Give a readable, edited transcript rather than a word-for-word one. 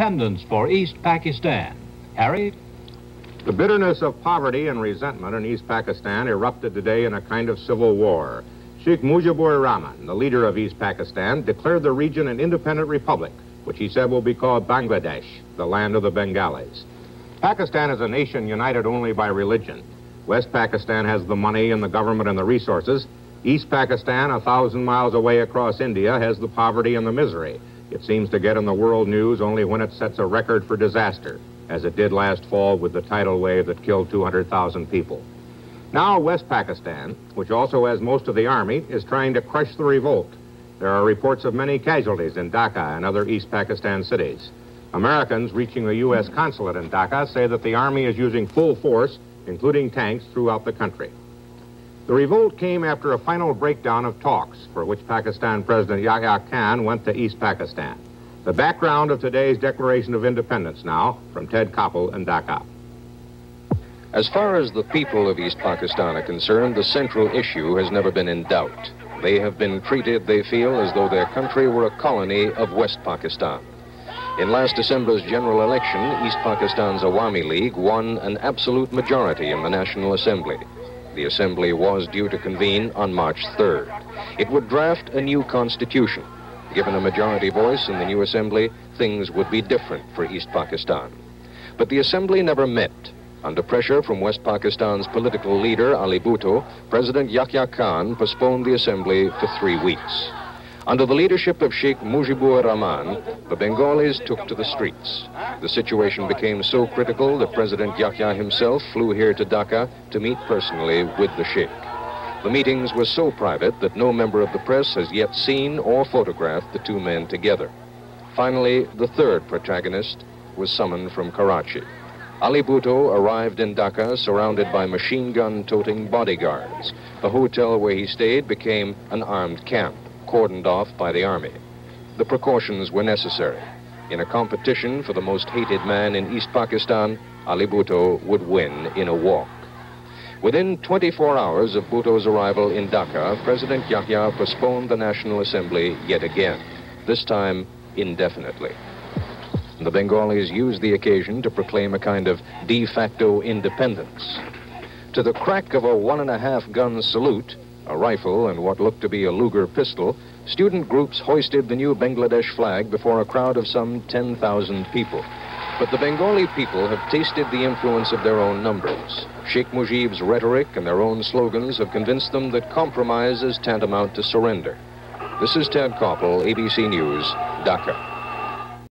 independence for East Pakistan. Harry? The bitterness of poverty and resentment in East Pakistan erupted today in a kind of civil war. Sheikh Mujibur Rahman, the leader of East Pakistan, declared the region an independent republic, which he said will be called Bangladesh, the land of the Bengalis. Pakistan is a nation united only by religion. West Pakistan has the money and the government and the resources. East Pakistan, 1,000 miles away across India, has the poverty and the misery. It seems to get in the world news only when it sets a record for disaster, as it did last fall with the tidal wave that killed 200,000 people. Now West Pakistan, which also has most of the army, is trying to crush the revolt. There are reports of many casualties in Dhaka and other East Pakistan cities. Americans reaching the U.S. consulate in Dhaka say that the army is using full force, including tanks, throughout the country. The revolt came after a final breakdown of talks for which Pakistan President Yahya Khan went to East Pakistan. The background of today's Declaration of Independence now, from Ted Koppel in Dhaka. As far as the people of East Pakistan are concerned, the central issue has never been in doubt. They have been treated, they feel, as though their country were a colony of West Pakistan. In last December's general election, East Pakistan's Awami League won an absolute majority in the National Assembly. The Assembly was due to convene on March 3rd. It would draft a new constitution. Given a majority voice in the new Assembly, things would be different for East Pakistan. But the Assembly never met. Under pressure from West Pakistan's political leader, Ali Bhutto, President Yahya Khan postponed the Assembly for 3 weeks. Under the leadership of Sheikh Mujibur Rahman, the Bengalis took to the streets. The situation became so critical that President Yahya himself flew here to Dhaka to meet personally with the Sheikh. The meetings were so private that no member of the press has yet seen or photographed the two men together. Finally, the third protagonist was summoned from Karachi. Ali Bhutto arrived in Dhaka surrounded by machine gun-toting bodyguards. The hotel where he stayed became an armed camp, cordoned off by the army. The precautions were necessary. In a competition for the most hated man in East Pakistan, Ali Bhutto would win in a walk. Within 24 hours of Bhutto's arrival in Dhaka, President Yahya postponed the National Assembly yet again, this time indefinitely. The Bengalis used the occasion to proclaim a kind of de facto independence. To the crack of a 1.5 gun salute, a rifle and what looked to be a Luger pistol, student groups hoisted the new Bangladesh flag before a crowd of some 10,000 people. But the Bengali people have tasted the influence of their own numbers. Sheikh Mujib's rhetoric and their own slogans have convinced them that compromise is tantamount to surrender. This is Ted Koppel, ABC News, Dhaka.